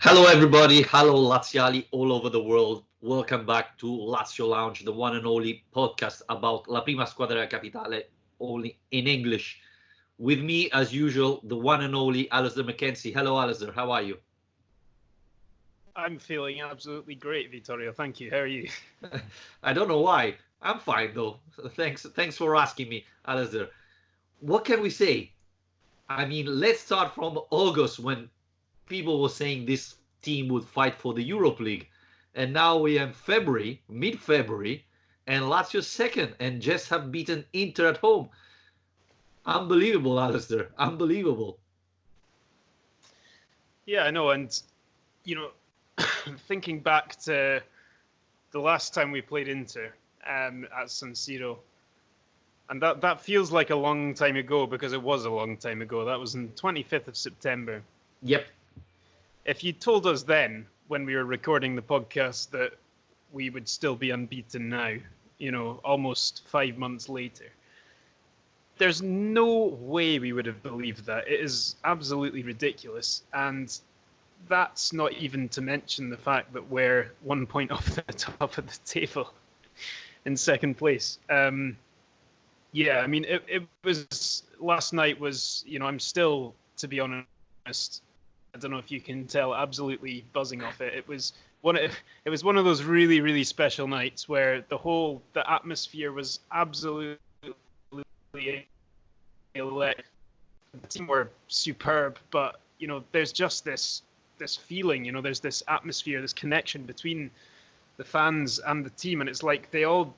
Hello, everybody. Hello, Laziali all over the world. Welcome back to Lazio Lounge, the one and only podcast about La Prima Squadra della Capitale, only in English. With me, as usual, the one and only Alasdair McKenzie. Hello, Alasdair. How are you? I'm feeling absolutely great, Vittorio. Thank you. How are you? I don't know why. I'm fine, though. Thanks for asking me, Alasdair. What can we say? I mean, let's start from August when people were saying this team would fight for the Europe League. And now we are in February, mid-February, and Lazio second and just have beaten Inter at home. Unbelievable, Alasdair. Unbelievable. Yeah, I know. And, thinking back to the last time we played Inter at San Siro, and that feels like a long time ago because it was a long time ago. That was on 25th of September. Yep. If you told us then, when we were recording the podcast, that we would still be unbeaten now, almost 5 months later, there's no way we would have believed that. It is absolutely ridiculous. And that's not even to mention the fact that we're 1 point off the top of the table in second place. It was last night was, I'm still, to be honest, I don't know if you can tell, absolutely buzzing off it. It was one of those really, really special nights where the atmosphere was absolutely electric. The team were superb, but there's just this feeling, there's this atmosphere, this connection between the fans and the team, and it's like we all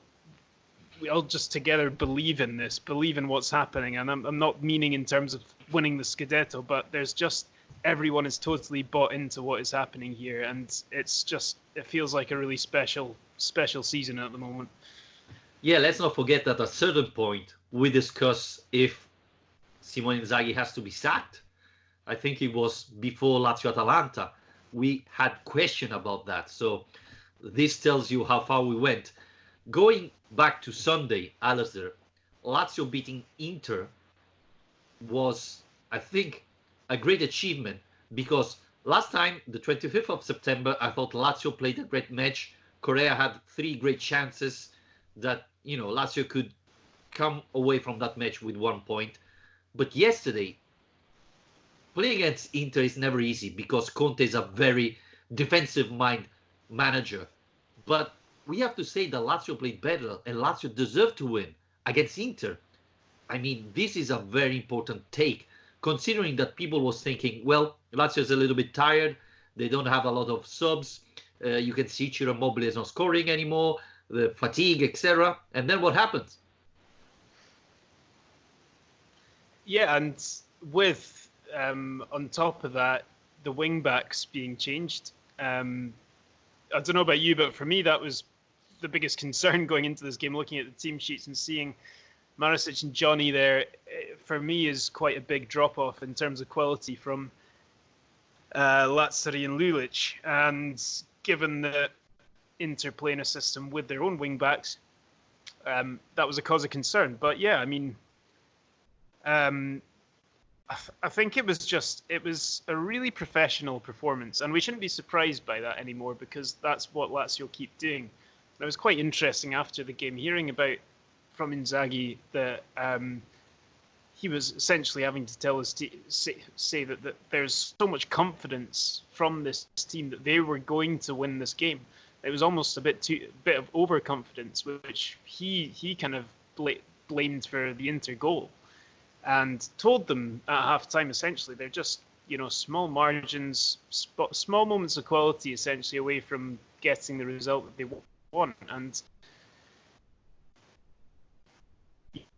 just together believe in this, believe in what's happening. And I'm not meaning in terms of winning the Scudetto, but there's just everyone is totally bought into what is happening here, and it feels like a really special season at the moment. Yeah, let's not forget that at a certain point we discuss if Simone Inzaghi has to be sacked. I think it was before Lazio-Atalanta. We had question about that. So this tells you how far we went. Going back to Sunday, Alasdair, Lazio beating Inter was, I think, a great achievement because last time, the 25th of September, I thought Lazio played a great match. Correa had 3 great chances that, Lazio could come away from that match with 1 point. But yesterday, playing against Inter is never easy because Conte is a very defensive mind manager. But we have to say that Lazio played better and Lazio deserved to win against Inter. I mean, this is a very important take, considering that people was thinking, well, Lazio is a little bit tired. They don't have a lot of subs. You can see Ciro Immobile is not scoring anymore, the fatigue, etc. And then what happens? Yeah, and with on top of that, the wing backs being changed. I don't know about you, but for me, that was the biggest concern going into this game. Looking at the team sheets and seeing Maricic and Johnny there, for me, is quite a big drop off in terms of quality from Lazzari and Lulic. And given the Inter playing a system with their own wing backs, that was a cause of concern. But yeah, I mean, I think it was a really professional performance, and we shouldn't be surprised by that anymore because that's what Lazio keep doing. And it was quite interesting after the game hearing about from Inzaghi that he was essentially having to tell us to say that there's so much confidence from this team that they were going to win this game. It was almost a bit of overconfidence, which he kind of blamed for the Inter goal. And told them at half-time, essentially, they're just, small margins, small moments of quality, essentially, away from getting the result that they want. And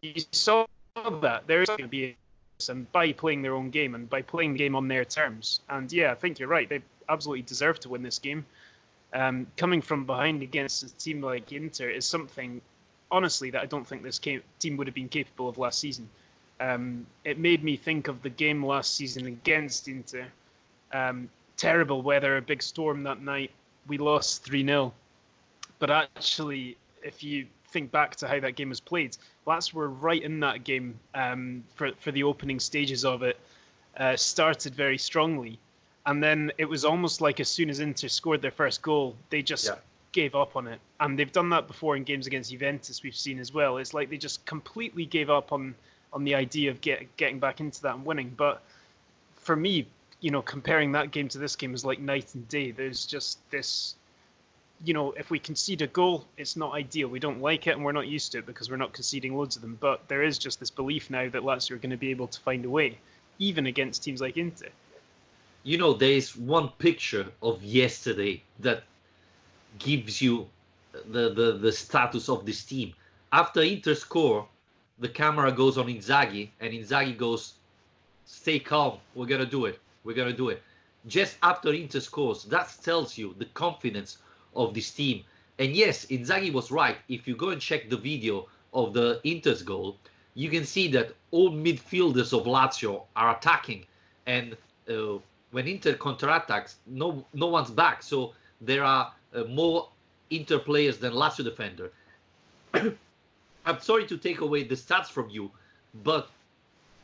you saw that. There is going to be some by playing their own game and by playing the game on their terms. And, yeah, I think you're right. They absolutely deserve to win this game. Coming from behind against a team like Inter is something, honestly, that I don't think this team would have been capable of last season. It made me think of the game last season against Inter. Terrible weather, a big storm that night. We lost 3-0. But actually, if you think back to how that game was played, Lazio were right in that game for the opening stages of it. Started very strongly. And then it was almost like as soon as Inter scored their first goal, they just gave up on it. And they've done that before in games against Juventus, we've seen as well. It's like they just completely gave up on the idea of getting back into that and winning. But for me, comparing that game to this game is like night and day. There's just this, if we concede a goal, it's not ideal. We don't like it and we're not used to it because we're not conceding loads of them. But there is just this belief now that Lazio are going to be able to find a way, even against teams like Inter. There's one picture of yesterday that gives you the status of this team. After Inter score, the camera goes on Inzaghi, and Inzaghi goes, "Stay calm, we're going to do it. We're going to do it." Just after Inter scores, that tells you the confidence of this team. And yes, Inzaghi was right. If you go and check the video of the Inter's goal, you can see that all midfielders of Lazio are attacking. And when Inter counterattacks, no one's back. So there are more Inter players than Lazio defender. I'm sorry to take away the stats from you, but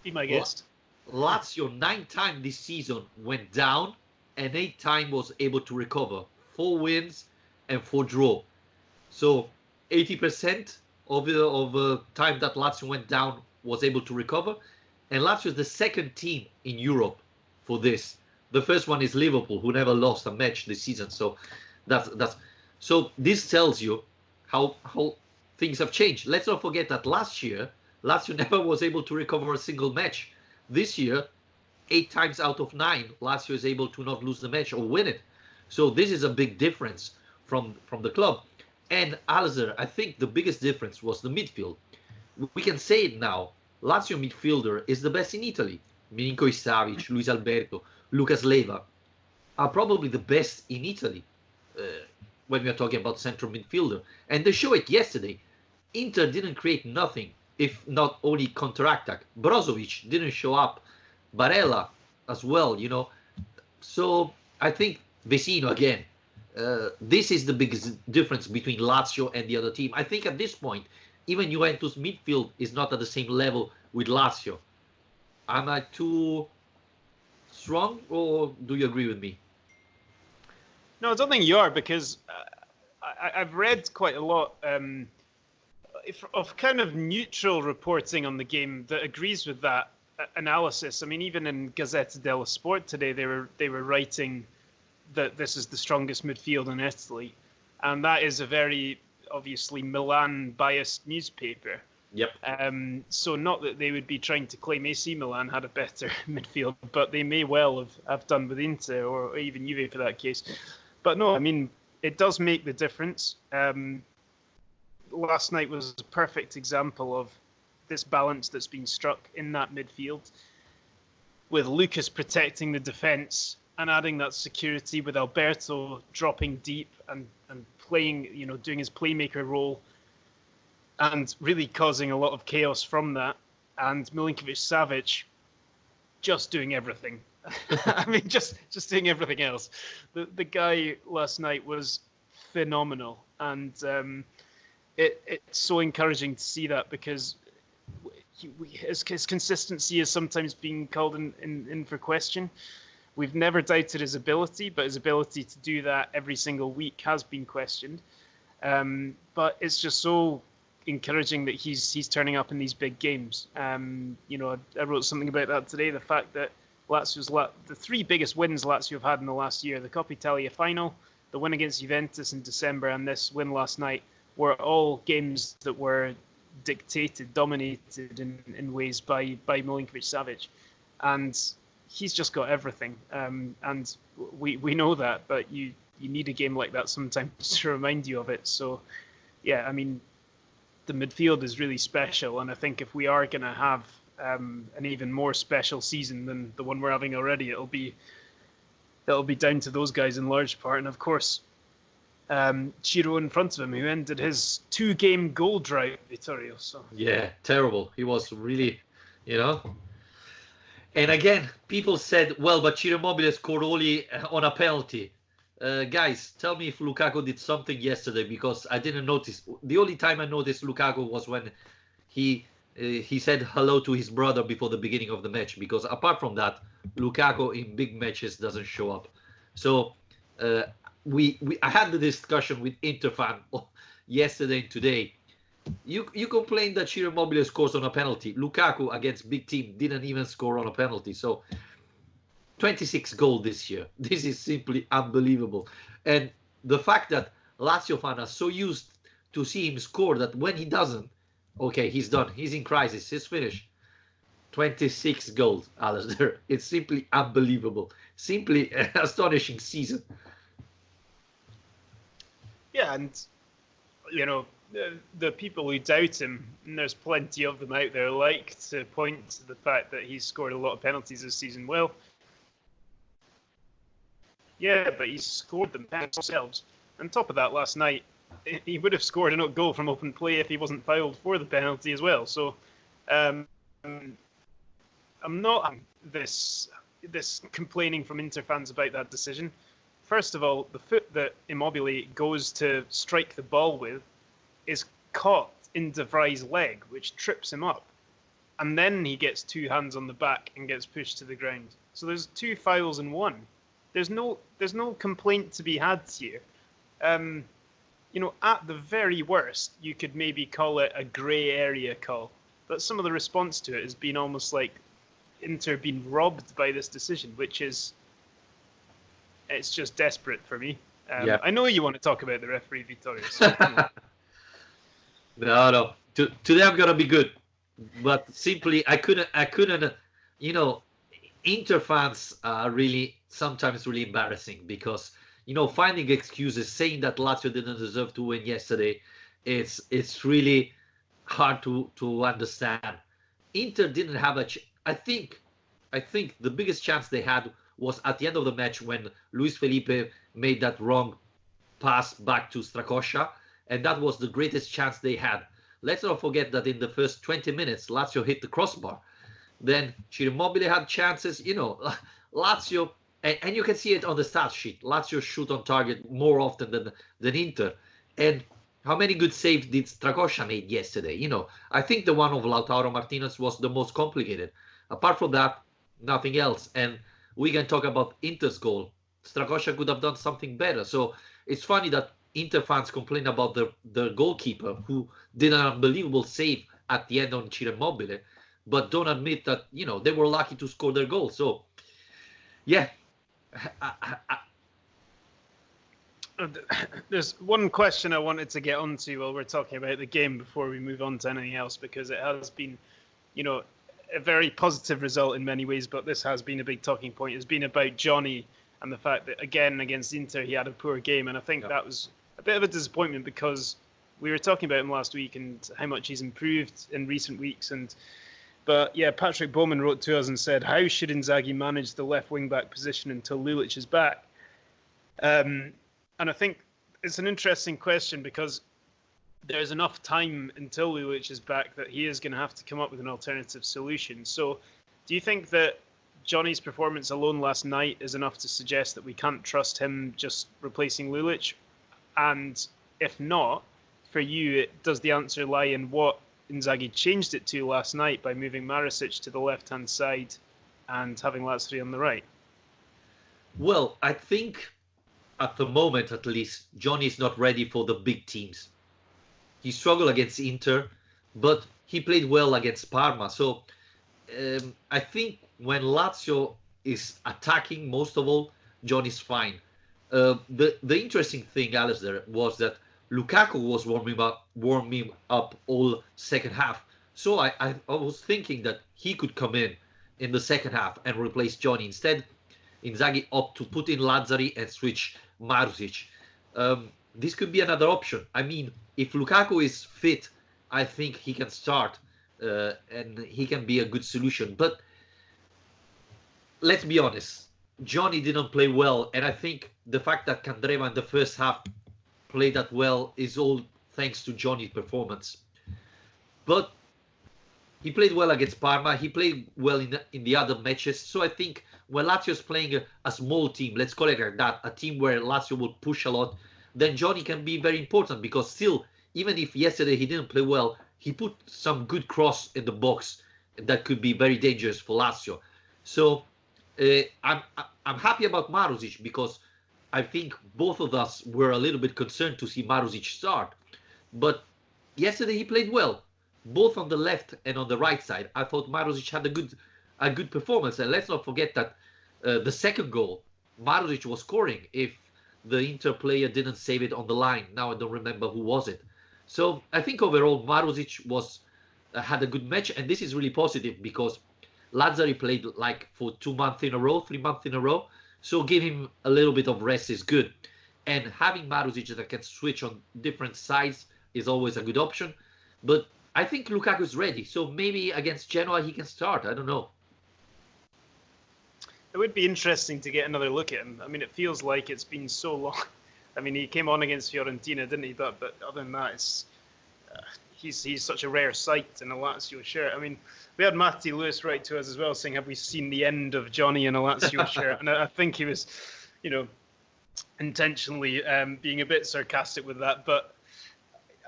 be my guest. Lazio 9 times this season went down and 8 times was able to recover. 4 wins and 4 draw. So 80% of the time that Lazio went down was able to recover. And Lazio is the second team in Europe for this. The first one is Liverpool, who never lost a match this season. So so this tells you how things have changed. Let's not forget that last year Lazio never was able to recover a single match. This year, 8 times out of 9, Lazio is able to not lose the match or win it. So this is a big difference from the club. And Alasdair, I think the biggest difference was the midfield. We can say it now. Lazio midfielder is the best in Italy. Milinkovic-Savic, Luis Alberto, Lucas Leiva are probably the best in Italy when we are talking about central midfielder. And they show it yesterday. Inter didn't create nothing, if not only counterattack. Brozovic didn't show up. Barella as well, So I think Vecino again. This is the biggest difference between Lazio and the other team. I think at this point, even Juventus midfield is not at the same level with Lazio. Am I too strong, or do you agree with me? No, I don't think you are, because I've read quite a lot of kind of neutral reporting on the game that agrees with that analysis. I mean, even in Gazzetta dello Sport today, they were writing that this is the strongest midfield in Italy, and that is a very obviously Milan-biased newspaper. Yep. So not that they would be trying to claim AC Milan had a better midfield, but they may well have done with Inter or even Juve for that case. But no, I mean, it does make the difference. Last night was a perfect example of this balance that's been struck in that midfield, with Lucas protecting the defence and adding that security, with Alberto dropping deep and playing, doing his playmaker role and really causing a lot of chaos from that, and Milinkovic-Savic just doing everything. I mean, just doing everything else. The guy last night was phenomenal, and it's so encouraging to see that, because his consistency is sometimes being called in for question. We've never doubted his ability, but his ability to do that every single week has been questioned. But it's just so encouraging that he's turning up in these big games. I wrote something about that today. The fact that Lazio's the 3 biggest wins Lazio have had in the last year, the Coppa Italia final, the win against Juventus in December, and this win last night, were all games that were dominated in ways by Milinkovic-Savic, and he's just got everything. And we know that, but you need a game like that sometimes to remind you of it. So, yeah, I mean, the midfield is really special, and I think if we are going to have an even more special season than the one we're having already, it'll be down to those guys in large part, and of course, Ciro in front of him, who ended his 2-game goal drought, Vittorio. So yeah, terrible. He was really, And again, people said, well, but Ciro Immobile scored only on a penalty. Guys, tell me if Lukaku did something yesterday, because I didn't notice. The only time I noticed Lukaku was when he he said hello to his brother before the beginning of the match, because apart from that, Lukaku in big matches doesn't show up. So I had the discussion with Inter fan yesterday and today. You complained that Ciro Immobile scores on a penalty. Lukaku against big team didn't even score on a penalty. So 26 goals this year. This is simply unbelievable. And the fact that Lazio fans are so used to see him score that when he doesn't, okay, he's done. He's in crisis. He's finished. 26 goals, Alasdair. It's simply unbelievable. Simply an astonishing season. Yeah, and, you know, the people who doubt him, and there's plenty of them out there, like to point to the fact that he's scored a lot of penalties this season. Well, yeah, but he's scored them themselves. On top of that, last night, he would have scored a goal from open play if he wasn't fouled for the penalty as well. So I'm not this complaining from Inter fans about that decision. First of all, the foot that Immobile goes to strike the ball with is caught in De Vrij's leg, which trips him up. And then he gets two hands on the back and gets pushed to the ground. So there's two fouls in one. There's no complaint to be had here. You know, at the very worst, you could maybe call it a grey area call. But some of the response to it has been almost like Inter being robbed by this decision, which is, it's just desperate for me. Yeah. I know you want to talk about the referee, Vittorio. So No. Today I'm gonna be good, but simply I couldn't. You know, Inter fans are really sometimes really embarrassing because, you know, finding excuses, saying that Lazio didn't deserve to win yesterday, it's really hard to understand. Inter didn't have I think the biggest chance they had was at the end of the match when Luis Felipe made that wrong pass back to Strakosha, and that was the greatest chance they had. Let's not forget that in the first 20 minutes, Lazio hit the crossbar. Then Ciro Immobile had chances. You know, Lazio, and you can see it on the stat sheet. Lazio shoot on target more often than Inter. And how many good saves did Strakosha made yesterday? You know, I think the one of Lautaro Martinez was the most complicated. Apart from that, nothing else. And we can talk about Inter's goal. Strakosha could have done something better. So it's funny that Inter fans complain about the goalkeeper who did an unbelievable save at the end on Ciro Immobile, but don't admit that, you know, they were lucky to score their goal. So, yeah. There's one question I wanted to get onto while we're talking about the game before we move on to anything else, because it has been, you know, a very positive result in many ways, but this has been a big talking point. It's been about Johnny and the fact that, again, against Inter, he had a poor game. And I think that was a bit of a disappointment because we were talking about him last week and how much he's improved in recent weeks. But yeah, Patrick Bowman wrote to us and said, how should Inzaghi manage the left wing-back position until Lulic is back? And I think it's an interesting question because there's enough time until Lulic is back that he is going to have to come up with an alternative solution. So do you think that Johnny's performance alone last night is enough to suggest that we can't trust him just replacing Lulic? And if not, for you, does the answer lie in what Inzaghi changed it to last night by moving Marisic to the left-hand side and having Lazio on the right? Well, I think at the moment, at least, Johnny is not ready for the big teams. He struggled against Inter, but he played well against Parma. So I think when Lazio is attacking, most of all, Johnny's fine. The interesting thing, Alasdair, was that Lukaku was warming up all second half. So I was thinking that he could come in the second half and replace Johnny. Instead, Inzaghi opted to put in Lazzari and switch Marusic. This could be another option. I mean, if Lukaku is fit, I think he can start and he can be a good solution. But let's be honest, Johnny didn't play well. And I think the fact that Candreva in the first half played that well is all thanks to Johnny's performance. But he played well against Parma. He played well in the other matches. So I think when Lazio is playing a small team, let's call it like that, a team where Lazio will push a lot, then Johnny can be very important because still, even if yesterday he didn't play well, he put some good cross in the box that could be very dangerous for Lazio. So I'm happy about Maruzic because I think both of us were a little bit concerned to see Maruzic start. But yesterday he played well, both on the left and on the right side. I thought Maruzic had a good performance. And let's not forget that the second goal, Maruzic was scoring if the Inter player didn't save it on the line. Now I don't remember who was it. So I think overall Maruzic had a good match, and this is really positive because Lazzari played like for 2 months in a row, 3 months in a row. So give him a little bit of rest is good. And having Maruzic that can switch on different sides is always a good option. But I think Lukaku is ready. So maybe against Genoa he can start. I don't know. It would be interesting to get another look at him. I mean, it feels like it's been so long. I mean, he came on against Fiorentina, didn't he? But other than that, he's such a rare sight in a Lazio shirt. I mean, we had Matty Lewis write to us as well saying, have we seen the end of Johnny in a Lazio shirt? And I think he was, intentionally being a bit sarcastic with that. But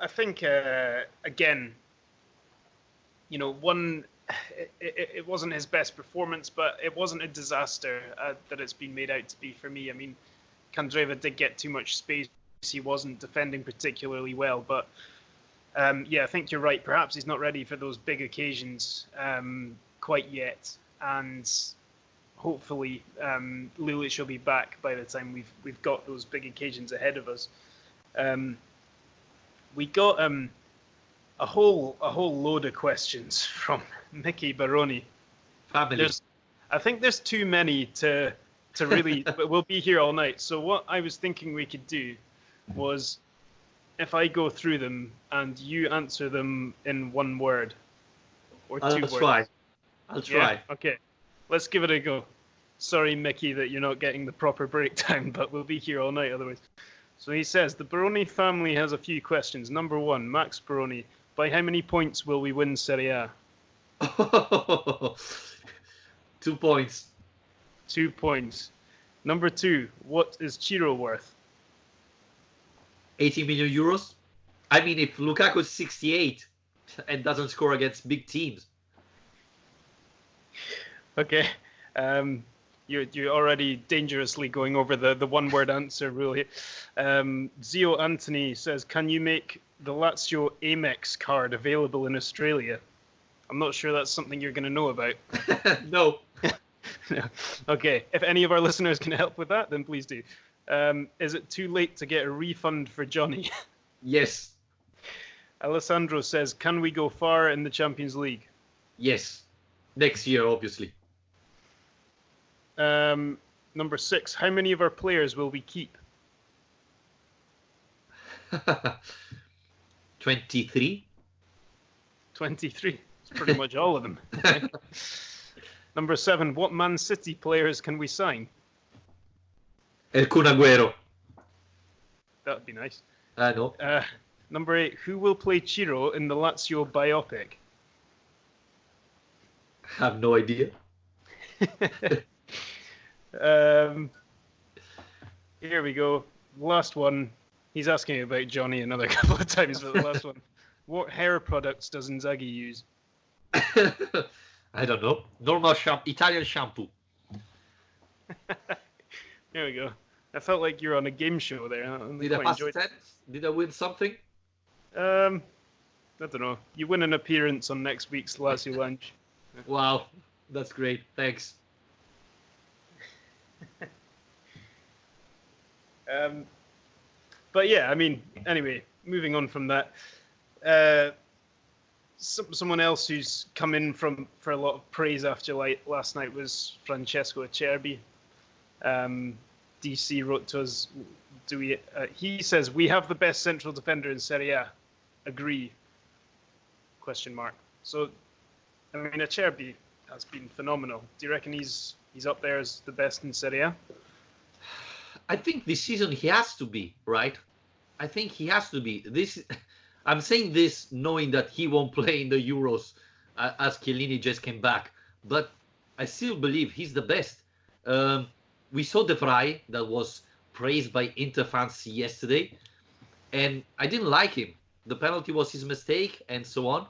I think, again, it wasn't his best performance, but it wasn't a disaster that it's been made out to be for me. I mean, Candreva did get too much space. He wasn't defending particularly well, but I think you're right. Perhaps he's not ready for those big occasions quite yet, and hopefully Lulic will be back by the time we've got those big occasions ahead of us. We got a whole load of questions from Mickey Baroni. Family. I think there's too many to really, but we'll be here all night. So what I was thinking we could do was, if I go through them and you answer them in one word or two words. I'll try. Yeah? Okay, let's give it a go. Sorry, Mickey, that you're not getting the proper breakdown, but we'll be here all night otherwise. So he says, the Baroni family has a few questions. Number 1, Max Baroni. By how many points will we win Serie A? 2 points. 2 points. Number 2, what is Ciro worth? 80 million euros. I mean, if Lukaku is 68 and doesn't score against big teams. Okay. You're already dangerously going over the one-word answer rule here. Zio Anthony says, can you make the Lazio Amex card available in Australia? I'm not sure that's something you're going to know about. No. No. Okay, if any of our listeners can help with that, then please do. Is it too late to get a refund for Johnny? Yes. Alessandro says, can we go far in the Champions League? Yes. Next year, obviously. Number 6, how many of our players will we keep? 23. 23. It's pretty much all of them. Okay. Number 7, what Man City players can we sign? El Kun Agüero. That would be nice. I know. Number 8, who will play Ciro in the Lazio biopic? Have no idea. Here we go. Last one. He's asking about Johnny another couple of times, but the last one. What hair products does Inzaghi use? I don't know. Normal Italian shampoo. There we go. I felt like you were on a game show there. Did I pass 10? Did I win something? I don't know. You win an appearance on next week's Lazio Lunch. Wow, that's great. Thanks. But yeah, I mean, anyway, moving on from that. Someone else who's come in for a lot of praise after last night was Francesco Acerbi. DC wrote to us. He says we have the best central defender in Serie A. Agree? ? So, I mean, Acerbi has been phenomenal. Do you reckon he's up there as the best in Serie A? I think this season he has to be, right? I think he has to be. I'm saying this knowing that he won't play in the Euros as Chiellini just came back. But I still believe he's the best. We saw De Vrij that was praised by Inter fans yesterday. And I didn't like him. the penalty was his mistake, and so on.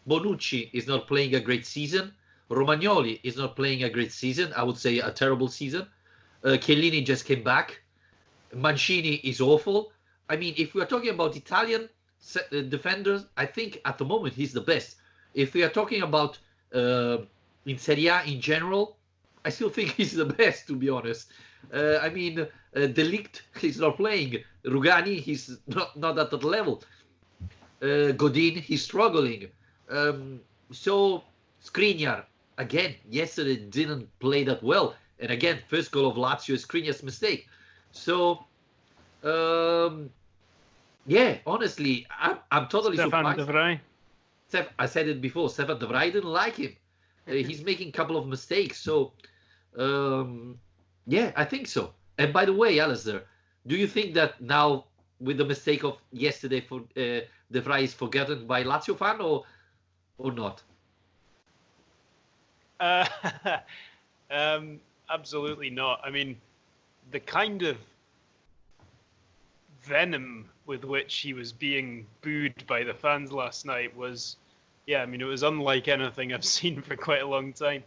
Bonucci is not playing a great season. Romagnoli is not playing a great season. I would say a terrible season. Chiellini just came back. Mancini is awful. I mean, if we are talking about Italian defenders, I think at the moment he's the best. If we are talking about in Serie A in general, I still think he's the best, to be honest. I mean, De Ligt is not playing. Rugani, he's not at that level. Godin, he's struggling. So Skriniar, again, yesterday didn't play that well. And again, first goal of Lazio is Skriniar's mistake. So, yeah, honestly, I'm totally surprised. De Vrij. I said it before, Stefan De Vrij, didn't like him. He's making a couple of mistakes. So, yeah, I think so. And by the way, Alasdair, do you think that now, with the mistake of yesterday, for De Vrij is forgotten by Lazio fan or not? Absolutely not. I mean, the kind of venom with which he was being booed by the fans last night was, yeah, I mean, it was unlike anything I've seen for quite a long time.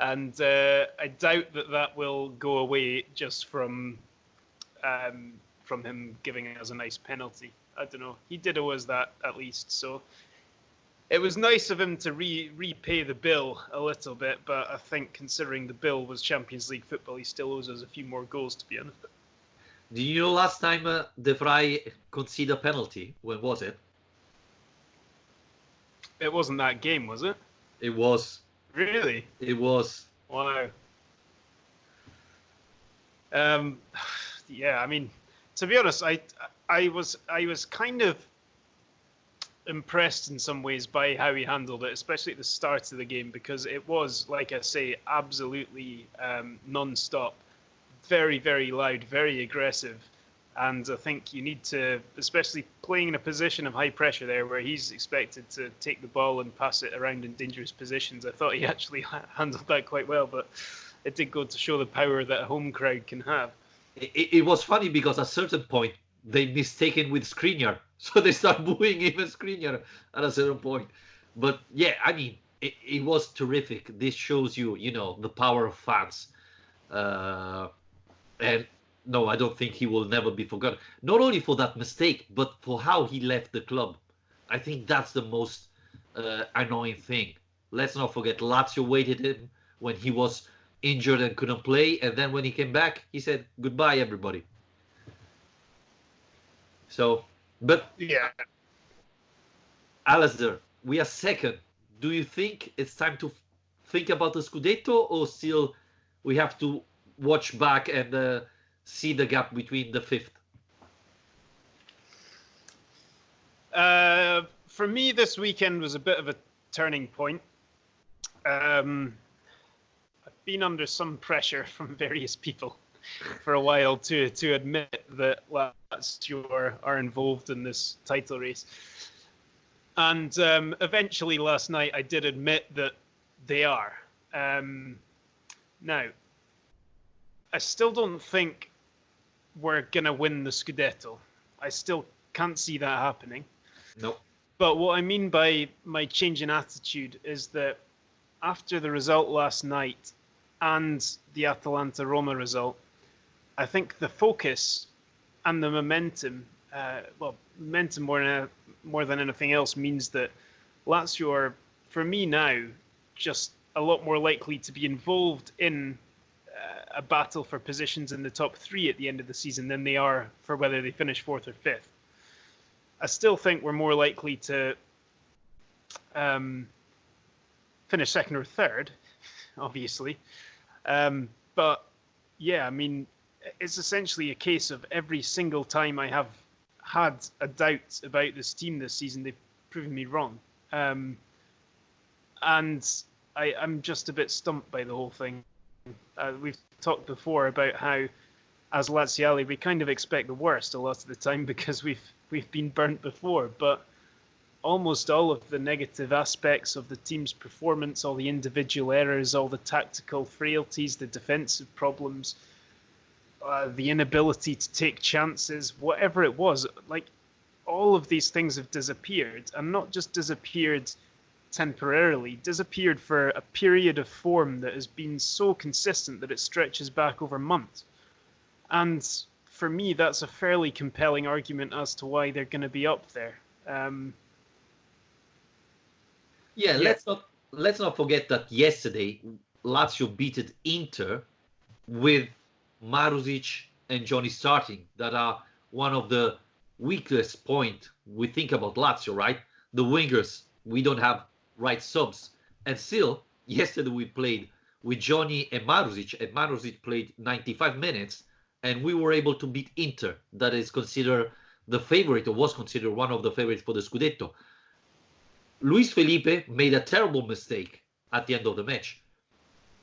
And I doubt that will go away just from him giving us a nice penalty. I don't know. He did owe us that at least. So it was nice of him to repay the bill a little bit. But I think considering the bill was Champions League football, he still owes us a few more goals, to be honest. Do you know last time De Vrij conceded a penalty? When was it? It wasn't that game, was it? It was. Really? It was. Wow. Yeah, I mean, to be honest, I was kind of impressed in some ways by how he handled it, especially at the start of the game, because it was, like I say, absolutely non-stop, very, very loud, very aggressive. And I think you need to, especially playing in a position of high pressure there where he's expected to take the ball and pass it around in dangerous positions. I thought he actually handled that quite well, but it did go to show the power that a home crowd can have. It was funny because at a certain point they mistaken with Skriniar, so they start booing even Skriniar at a certain point. But yeah, I mean, it was terrific. This shows you, the power of fans. And no, I don't think he will never be forgotten. Not only for that mistake, but for how he left the club. I think that's the most annoying thing. Let's not forget, Lazio waited him when he was injured and couldn't play. And then when he came back, he said, goodbye, everybody. So, but yeah, Alasdair, we are second. Do you think it's time to think about the Scudetto, or still we have to watch back and see the gap between the fifth? For me, this weekend was a bit of a turning point. I've been under some pressure from various people for a while to admit that Lazio are involved in this title race. And eventually last night I did admit that they are. Now, I still don't think we're going to win the Scudetto. I still can't see that happening. No. But what I mean by my change in attitude is that after the result last night and the Atalanta-Roma result, I think the focus and the momentum, momentum more than anything else, means that Lazio are, for me now, just a lot more likely to be involved in a battle for positions in the top three at the end of the season than they are for whether they finish fourth or fifth. I still think we're more likely to finish second or third, obviously. But yeah, I mean, it's essentially a case of every single time I have had a doubt about this team this season, they've proven me wrong. And I'm just a bit stumped by the whole thing. We've talked before about how, as Laziali, we kind of expect the worst a lot of the time because we've been burnt before. But almost all of the negative aspects of the team's performance, all the individual errors, all the tactical frailties, the defensive problems, the inability to take chances, whatever it was, like all of these things have disappeared, and not just disappeared temporarily, disappeared for a period of form that has been so consistent that it stretches back over months. And for me, that's a fairly compelling argument as to why they're going to be up there. Let's not forget that yesterday Lazio beat Inter with Marusic and Johnny starting. That are one of the weakest point we think about Lazio, right? The wingers, we don't have right subs. And still, yesterday we played with Johnny and Marusic played 95 minutes, and we were able to beat Inter, that is considered the favorite, or was considered one of the favorites for the Scudetto. Luis Felipe made a terrible mistake at the end of the match.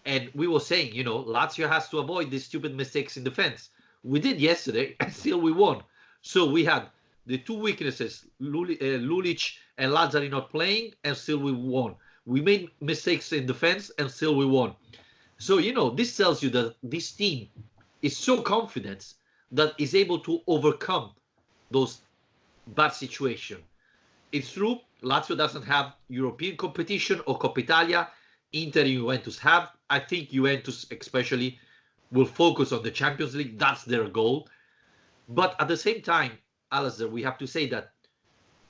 And we were saying, Lazio has to avoid these stupid mistakes in defense. We did yesterday, and still we won. So we had the two weaknesses, Lulic and Lazzari not playing, and still we won. We made mistakes in defense, and still we won. So, this tells you that this team is so confident that is able to overcome those bad situations. It's true, Lazio doesn't have European competition or Coppa Italia. Inter and Juventus have. I think Juventus especially will focus on the Champions League. That's their goal. But at the same time, Alasdair, we have to say that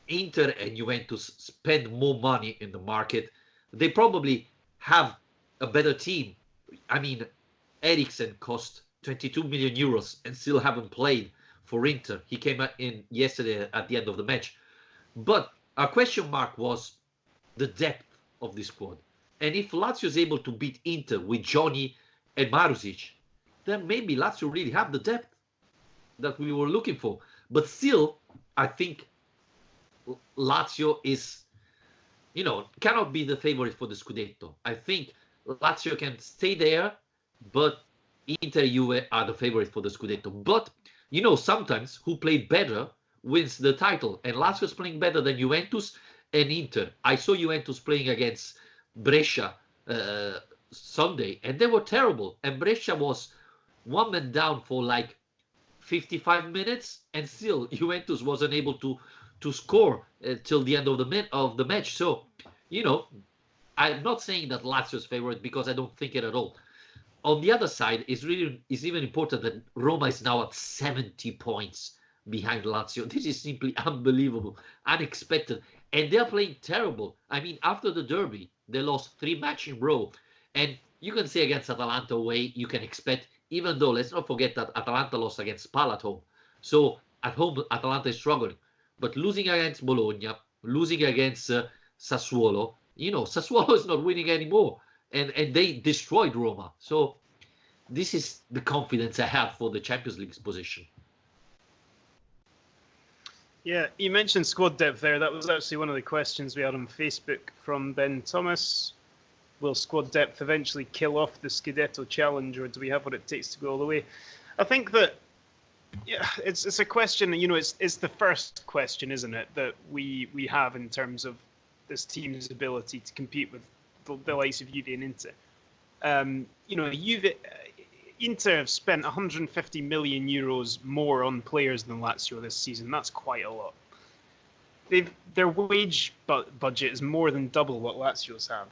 Inter and Juventus spend more money in the market. They probably have a better team. I mean, Eriksen cost 22 million euros and still haven't played for Inter. He came in yesterday at the end of the match. But our question mark was the depth of this squad. And if Lazio is able to beat Inter with Johnny and Marusic, then maybe Lazio really have the depth that we were looking for. But still, I think Lazio is, cannot be the favorite for the Scudetto. I think Lazio can stay there, but Inter Juve are the favorite for the Scudetto. But, sometimes who played better wins the title. And Lazio is playing better than Juventus and Inter. I saw Juventus playing against Brescia Sunday, and they were terrible. And Brescia was one man down for like 55 minutes, and still Juventus wasn't able to score till the end of the match. So, I'm not saying that Lazio is favorite because I don't think it at all. On the other side, it's even important that Roma is now at 70 points behind Lazio. This is simply unbelievable, unexpected, and they're playing terrible. I mean, after the derby, they lost 3 matches in a row, and you can say against Atalanta away, you can expect, even though let's not forget that Atalanta lost against Spal at home. So at home, Atalanta is struggling, but losing against Bologna, losing against Sassuolo, Sassuolo is not winning anymore, and they destroyed Roma. So this is the confidence I have for the Champions League position. Yeah, you mentioned squad depth there. That was actually one of the questions we had on Facebook from Ben Thomas. Will squad depth eventually kill off the Scudetto challenge, or do we have what it takes to go all the way? I think that it's a question, it's the first question, isn't it, that we have in terms of this team's ability to compete with the likes of Juve and Inter. Inter have spent 150 million euros more on players than Lazio this season. That's quite a lot. Their wage budget is more than double what Lazio's have.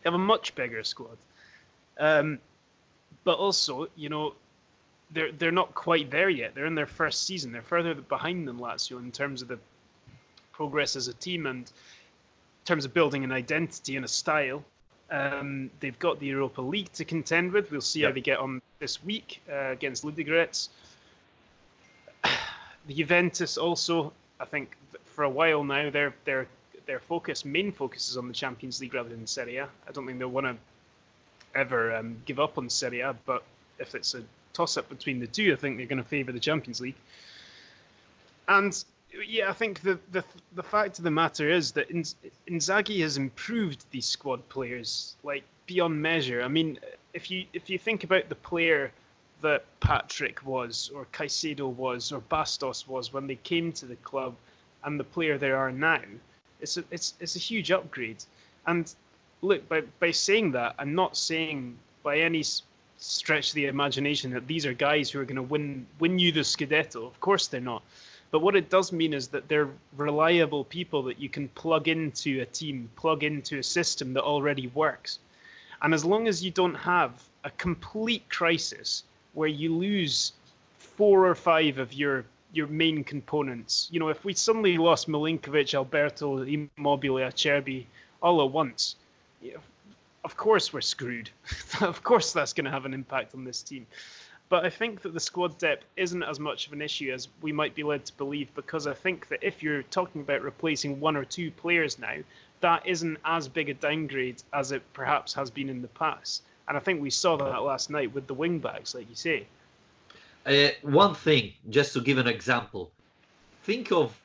They have a much bigger squad. But also, they're not quite there yet. They're in their first season. They're further behind than Lazio in terms of the progress as a team and in terms of building an identity and a style. They've got the Europa League to contend with. We'll see how they get on this week against Ludogorets. The Juventus also, I think, for a while now, their main focus is on the Champions League rather than Serie A. I don't think they'll want to ever give up on Serie A, but if it's a toss-up between the two, I think they're going to favour the Champions League. And yeah, I think the fact of the matter is that Inzaghi has improved these squad players like beyond measure. I mean, if you think about the player that Patrick was, or Caicedo was, or Bastos was when they came to the club, and the player they are now, it's a huge upgrade. And look, by saying that, I'm not saying by any stretch of the imagination that these are guys who are going to win you the Scudetto. Of course they're not. But what it does mean is that they're reliable people that you can plug into a team, plug into a system that already works. And as long as you don't have a complete crisis where you lose 4 or 5 of your main components, if we suddenly lost Milinkovic, Alberto, Immobile, Acerbi all at once, of course we're screwed. Of course that's going to have an impact on this team. But I think that the squad depth isn't as much of an issue as we might be led to believe, because I think that if you're talking about replacing 1 or 2 players now, that isn't as big a downgrade as it perhaps has been in the past. And I think we saw that last night with the wing backs, like you say. One thing, just to give an example, think of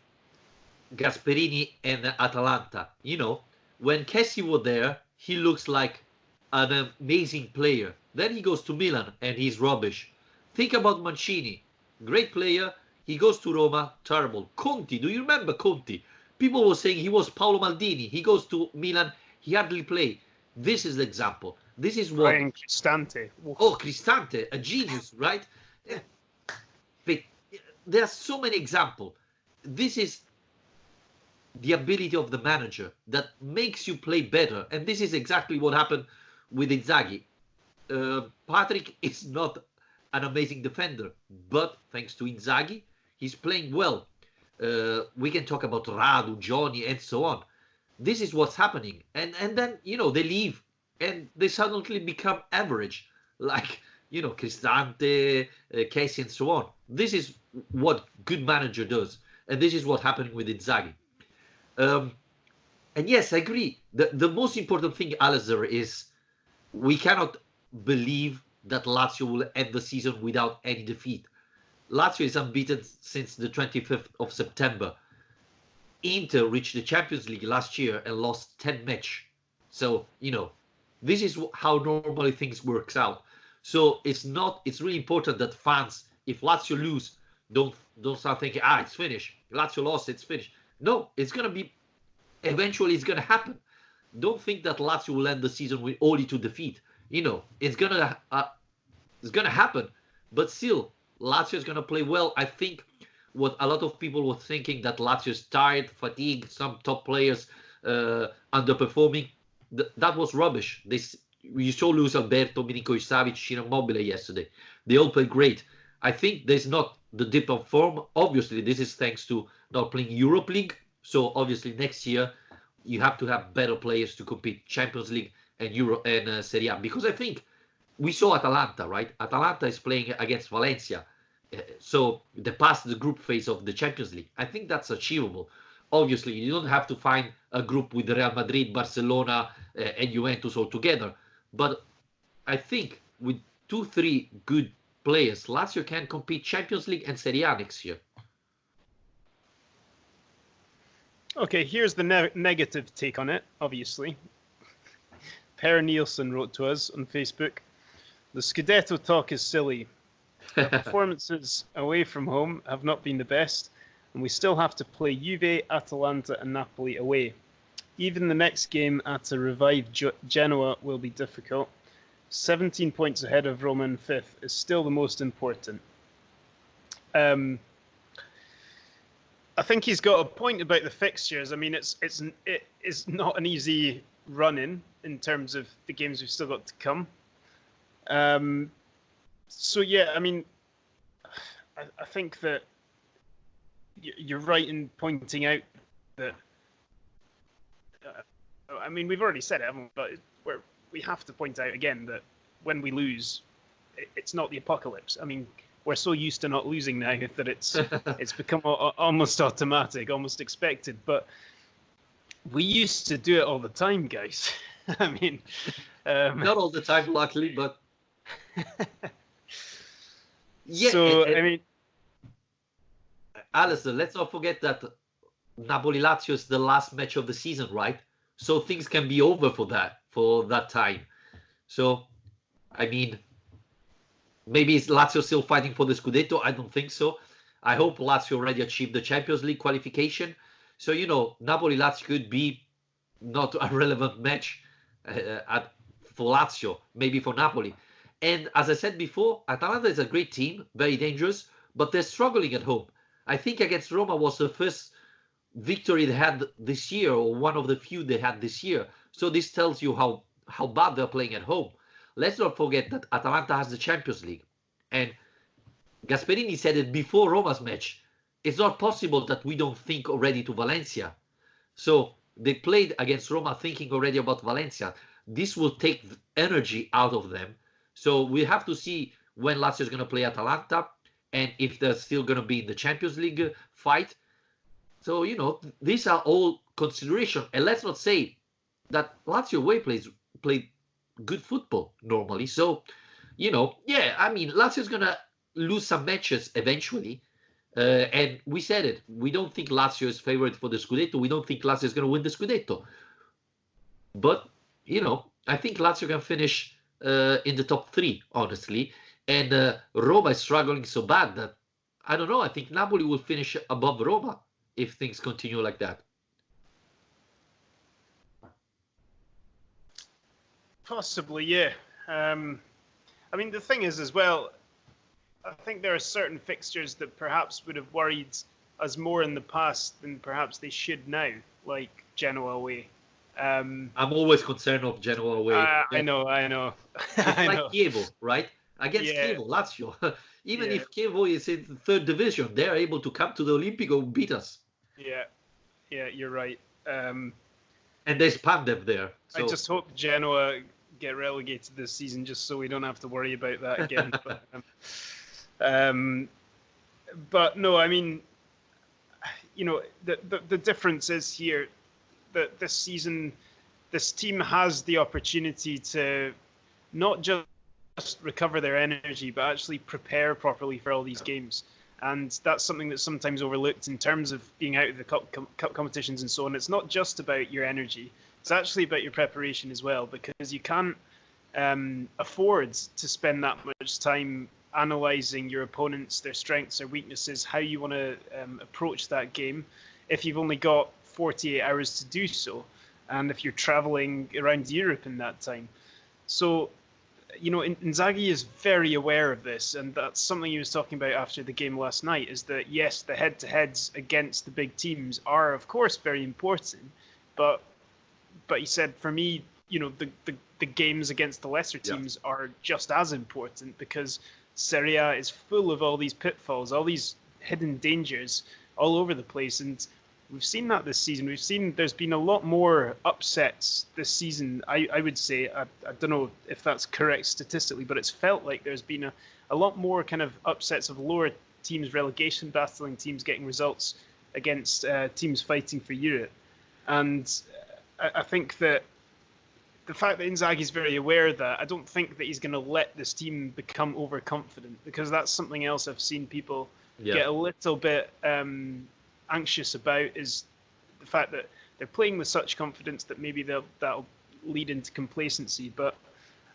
Gasperini and Atalanta. When Kessie was there, he looks like an amazing player. Then he goes to Milan and he's rubbish. Think about Mancini, great player. He goes to Roma, terrible. Conti, do you remember Conti? People were saying he was Paolo Maldini. He goes to Milan, he hardly play. This is the example. This is what... Brian Cristante. Oh, Cristante, a genius, right? There are so many examples. This is the ability of the manager that makes you play better. And this is exactly what happened with Inzaghi. Patrick is not an amazing defender, but thanks to Inzaghi, he's playing well. We can talk about Radu, Johnny, and so on. This is what's happening. And then, they leave and they suddenly become average, like, Cristante, Kessie, and so on. This is what good manager does. And this is what's happening with Inzaghi. And yes, I agree. The most important thing, Alasdair, is we cannot believe that Lazio will end the season without any defeat. Lazio is unbeaten since the 25th of September. Inter reached the Champions League last year and lost 10 matches. So, this is how normally things works out. So it's really important that fans, if Lazio lose, don't start thinking, it's finished. Lazio lost, it's finished. No, eventually it's going to happen. Don't think that Lazio will end the season with only 2 defeat. It's gonna happen, but still, Lazio is gonna play well. I think what a lot of people were thinking, that Lazio is tired, fatigued, some top players underperforming. That was rubbish. You saw Luis Alberto, Milinkovic-Savic, Immobile yesterday. They all played great. I think there's not the dip of form. Obviously, this is thanks to not playing Europe League. So obviously next year you have to have better players to compete Champions League and Euro and Serie A, because I think we saw Atalanta, right? Atalanta is playing against Valencia, so they passed the group phase of the Champions League. I think that's achievable. Obviously, you don't have to find a group with Real Madrid, Barcelona, and Juventus all together, but I think with 2-3 good players, Lazio can compete Champions League and Serie A next year. Okay, here's the negative take on it, obviously. Per Nielsen wrote to us on Facebook, "The Scudetto talk is silly. Our performances away from home have not been the best, and we still have to play Juve, Atalanta and Napoli away. Even the next game at a revived Genoa will be difficult. 17 points ahead of Roma in 5th is still the most important." I think he's got a point about the fixtures. I mean, it is not an easy run in terms of the games we've still got to come. So yeah, I mean, I think that you're right in pointing out that. I mean, we've already said it, haven't we? But we have to point out again that when we lose, it's not the apocalypse. I mean, we're so used to not losing now that it's become almost automatic, almost expected. But we used to do it all the time, guys. I mean, not all the time, luckily, but yeah. So I mean, Alasdair, let's not forget that Napoli-Lazio is the last match of the season, right? So things can be over for that time. So, I mean, maybe is Lazio still fighting for the Scudetto? I don't think so. I hope Lazio already achieved the Champions League qualification. So, Napoli-Lazio could be not a relevant match for Lazio, maybe for Napoli. And as I said before, Atalanta is a great team, very dangerous, but they're struggling at home. I think against Roma was the first victory they had this year, or one of the few they had this year. So this tells you how bad they're playing at home. Let's not forget that Atalanta has the Champions League. And Gasperini said it before Roma's match. It's not possible that we don't think already to Valencia. So they played against Roma thinking already about Valencia. This will take energy out of them. So we have to see when Lazio is going to play Atalanta and if they're still going to be in the Champions League fight. So, these are all consideration. And let's not say that Lazio away played good football normally. So, Lazio is going to lose some matches eventually. And we said it. We don't think Lazio is favored for the Scudetto. We don't think Lazio is going to win the Scudetto. But, I think Lazio can finish in the top 3, honestly. And Roma is struggling so bad that, I don't know, I think Napoli will finish above Roma if things continue like that. Possibly, yeah. The thing is as well, I think there are certain fixtures that perhaps would have worried us more in the past than perhaps they should now, like Genoa away. I'm always concerned of Genoa away. I know. It's like Chievo, right? Against Chievo, Lazio. Even if Chievo is in the 3rd division, they're able to come to the Olimpico and beat us. Yeah, you're right. And there's Pandev there. So. I just hope Genoa get relegated this season just so we don't have to worry about that again. But no, the difference is here that this season, this team has the opportunity to not just recover their energy, but actually prepare properly for all these games. And that's something that's sometimes overlooked in terms of being out of the cup competitions and so on. It's not just about your energy. It's actually about your preparation as well, because you can't afford to spend that much time analysing your opponents, their strengths, their weaknesses, how you want to approach that game if you've only got 48 hours to do so, and if you're travelling around Europe in that time. So, Inzaghi is very aware of this, and that's something he was talking about after the game last night, is that, yes, the head-to-heads against the big teams are, of course, very important, but he said, for me, the games against the lesser teams are just as important, because Serie A is full of all these pitfalls, all these hidden dangers all over the place, and we've seen that this season. We've seen there's been a lot more upsets this season. I would say, I don't know if that's correct statistically, but it's felt like there's been a lot more kind of upsets of lower teams, relegation battling teams getting results against teams fighting for Europe. And I think that the fact that Inzaghi's very aware of that, I don't think that he's going to let this team become overconfident, because that's something else I've seen people get a little bit anxious about, is the fact that they're playing with such confidence that maybe that'll lead into complacency. But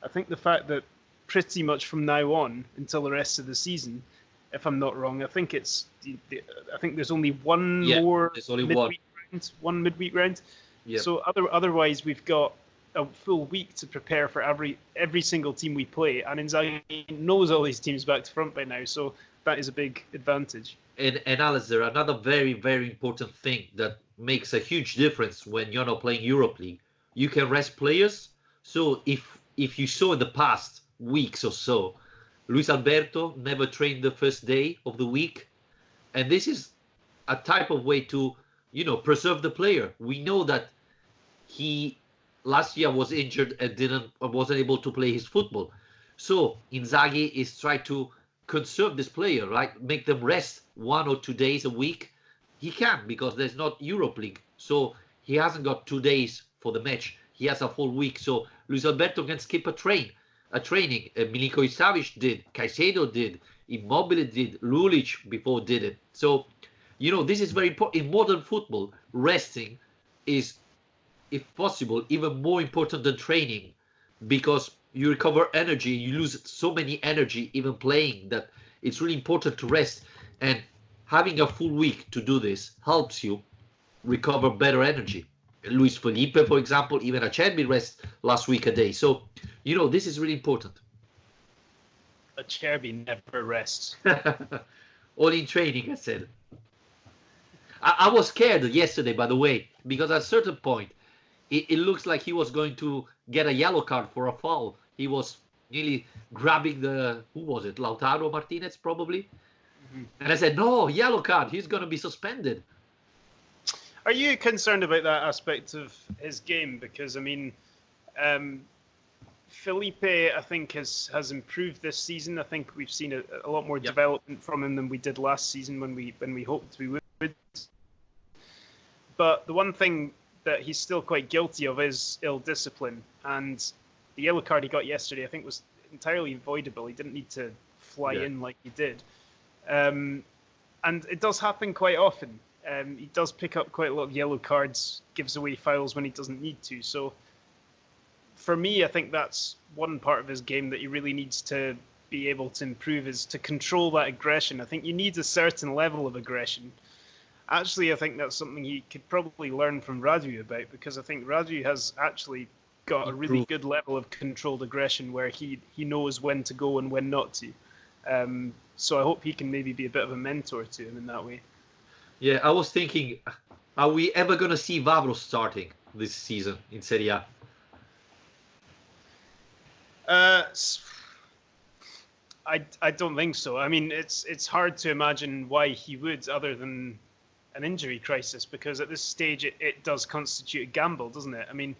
I think the fact that pretty much from now on until the rest of the season, if I'm not wrong, I think there's only one more midweek round. Yeah. So otherwise we've got a full week to prepare for every single team we play, and Inzaghi knows all these teams back to front by now, so that is a big advantage. And Alasdair, another very, very important thing that makes a huge difference when you're not playing Europe League, you can rest players. So if you saw in the past weeks or so, Luis Alberto never trained the first day of the week, and this is a type of way to preserve the player. We know that he last year was injured and wasn't able to play his football. So Inzaghi is trying to conserve this player, right? Make them rest 1 or 2 days a week. He can, because there's not Europe League. So he hasn't got 2 days for the match. He has a full week. So Luis Alberto can skip a training. Milinkovic Savic did. Caicedo did. Immobile did. Lulic before did it. So, this is very important. In modern football, resting is, if possible, even more important than training, because you recover energy. You lose so many energy even playing, that it's really important to rest. And having a full week to do this helps you recover better energy. Luis Felipe, for example, even Acerbi rest last week a day. So, this is really important. Acerbi never rests. Only in training, I said. I was scared yesterday, by the way, because at a certain point, it looks like he was going to get a yellow card for a foul. He was nearly grabbing who was it? Lautaro Martinez, probably. Mm-hmm. And I said, no, yellow card. He's going to be suspended. Are you concerned about that aspect of his game? Because, I mean, Felipe, I think, has improved this season. I think we've seen a lot more development from him than we did last season when we hoped we would. But the one thing that he's still quite guilty of is ill-discipline. And the yellow card he got yesterday, I think, was entirely avoidable. He didn't need to fly in like he did. And it does happen quite often. He does pick up quite a lot of yellow cards, gives away fouls when he doesn't need to. So for me, I think that's one part of his game that he really needs to be able to improve, is to control that aggression. I think you need a certain level of aggression. Actually, I think that's something he could probably learn from Radu about, because I think Radu has actually got a really good level of controlled aggression where he knows when to go and when not to. So I hope he can maybe be a bit of a mentor to him in that way. Yeah, I was thinking, are we ever going to see Vavro starting this season in Serie A? I don't think so. I mean, it's hard to imagine why he would, other than an injury crisis, because at this stage it does constitute a gamble, doesn't it? I mean,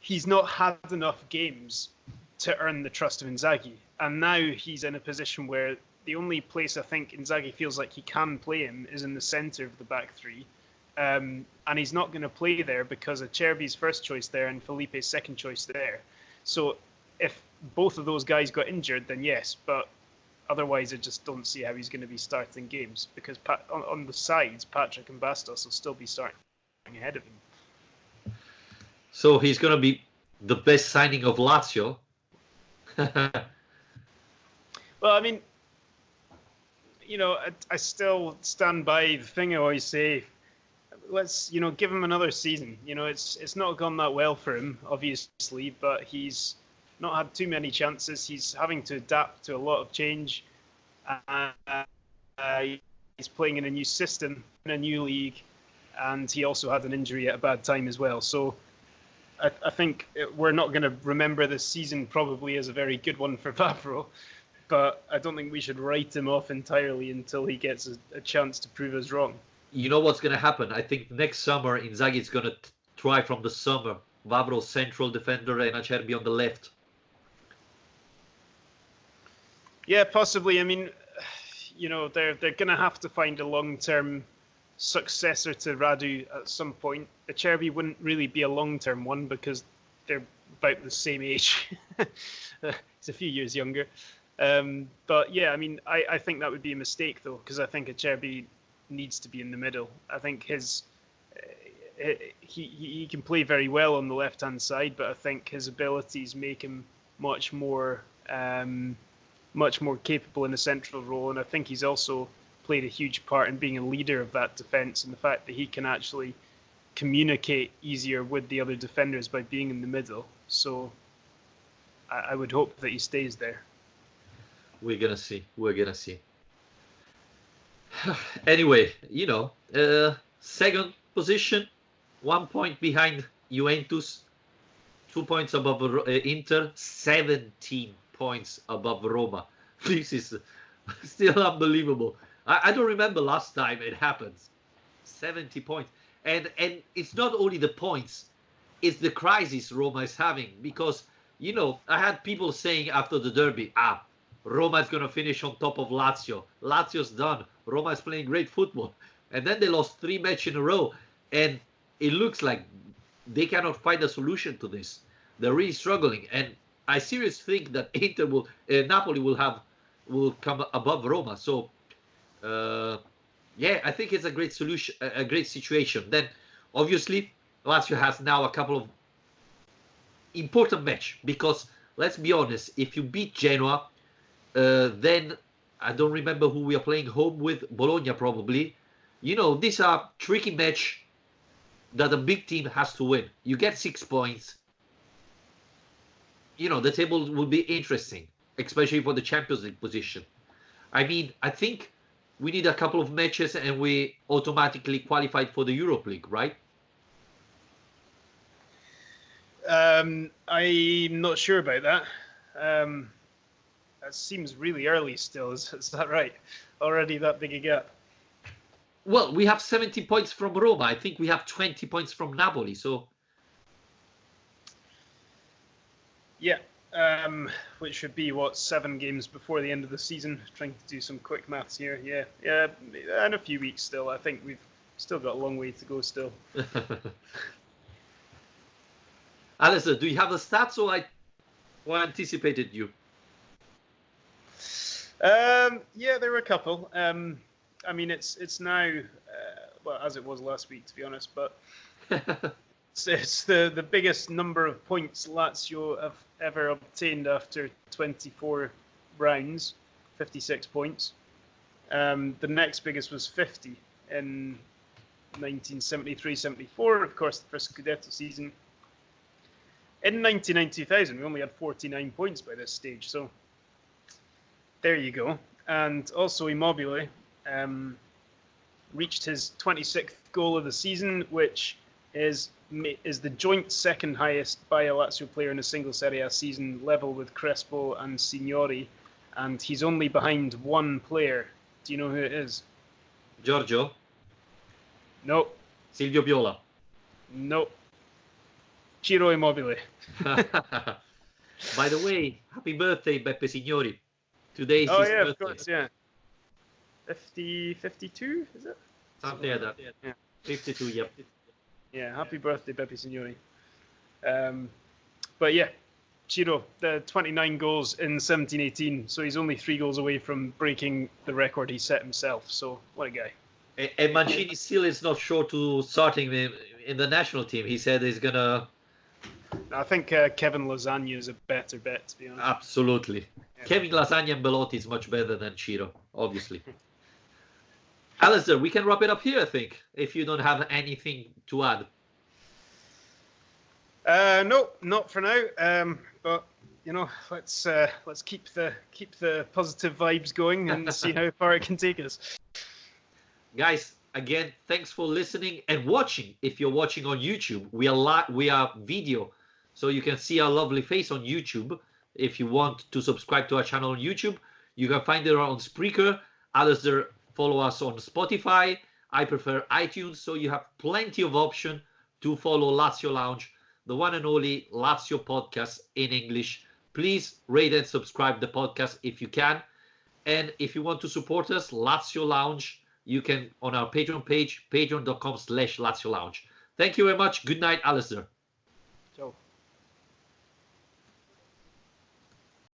he's not had enough games to earn the trust of Inzaghi, and now he's in a position where the only place I think Inzaghi feels like he can play him is in the centre of the back three, and he's not going to play there because Acerbi's first choice there and Felipe's second choice there. So if both of those guys got injured, then yes, but otherwise, I just don't see how he's going to be starting games, because on the sides, Patrick and Bastos will still be starting ahead of him. So he's going to be the best signing of Lazio? Well, I mean, you know, I still stand by the thing I always say. Let's, give him another season. It's not gone that well for him, obviously, but he's not had too many chances. He's having to adapt to a lot of change. He's playing in a new system, in a new league, and he also had an injury at a bad time as well. So I think we're not going to remember this season probably as a very good one for Vavro, but I don't think we should write him off entirely until he gets a chance to prove us wrong. You know what's going to happen? I think next summer Inzaghi is going to try from the summer. Vavro central defender and Acerbi on the left. Yeah, possibly. I mean, they're going to have to find a long-term successor to Radu at some point. Acerbi wouldn't really be a long-term one because they're about the same age. He's a few years younger. But yeah, I mean, I think that would be a mistake though, because I think Acerbi needs to be in the middle. I think he can play very well on the left-hand side, but I think his abilities make him much more capable in a central role, and I think he's also played a huge part in being a leader of that defence, and the fact that he can actually communicate easier with the other defenders by being in the middle. So I would hope that he stays there. We're gonna see. Anyway, second position, 1 point behind Juventus, 2 points above Inter, 17 points above Roma. This is still unbelievable. I don't remember last time it happens. 70 points. And it's not only the points, it's the crisis Roma is having. Because, I had people saying after the derby, Roma is going to finish on top of Lazio. Lazio's done. Roma is playing great football. And then they lost 3 matches in a row. And it looks like they cannot find a solution to this. They're really struggling. And I seriously think that Napoli will come above Roma. So, I think it's a great solution, a great situation. Then, obviously, Lazio has now a couple of important matches, because let's be honest, if you beat Genoa, then I don't remember who we are playing home with, Bologna probably. These are tricky match that a big team has to win. You get 6 points. The table will be interesting, especially for the Champions League position. I mean, I think we need a couple of matches and we automatically qualified for the Europe League, right? I'm not sure about that. That seems really early still. Is that right? Already that big a gap? Well, we have 70 points from Roma. I think we have 20 points from Napoli. So, yeah, which should be, 7 games before the end of the season? Trying to do some quick maths here. Yeah, and a few weeks still. I think we've still got a long way to go still. Alasdair, do you have the stats or I anticipated you? Yeah, there were a couple. I mean, it's now, well, as it was last week, to be honest, but it's the biggest number of points Lazio have ever obtained after 24 rounds, 56 points. The next biggest was 50 in 1973-74, of course, the first Scudetto season. In 1999-2000, we only had 49 points by this stage, so there you go. And also Immobile reached his 26th goal of the season, which is the joint second highest by a Lazio player in a single Serie A season, level with Crespo and Signori, and he's only behind one player. Do you know who it is? Giorgio? No. Silvio Viola? No. Ciro Immobile. By the way, happy birthday, Beppe Signori. Today is his birthday. Of course, yeah. 52, is it? Something like that. Yeah. 52, yep. Yeah, happy birthday, Beppe Signori. But yeah, Ciro, the 29 goals in 17-18, so he's only 3 goals away from breaking the record he set himself. So what a guy. And Mancini still is not sure to starting him in the national team. He said he's gonna. I think Kevin Lasagna is a better bet, to be honest. Absolutely. Yeah. Kevin Lasagna and Belotti is much better than Ciro, obviously. Alasdair, we can wrap it up here, I think, if you don't have anything to add. No, not for now. But you know, let's keep the positive vibes going and see how far it can take us. Guys, again, thanks for listening and watching. If you're watching on YouTube, we are video, so you can see our lovely face on YouTube. If you want to subscribe to our channel on YouTube, you can find it on Spreaker. Alasdair, follow us on Spotify. I prefer iTunes, so you have plenty of option to follow Lazio Lounge, the one and only Lazio podcast in English. Please rate and subscribe the podcast if you can. And if you want to support us, Lazio Lounge, you can on our Patreon page, patreon.com/Lazio Lounge. Thank you very much. Good night, Alasdair.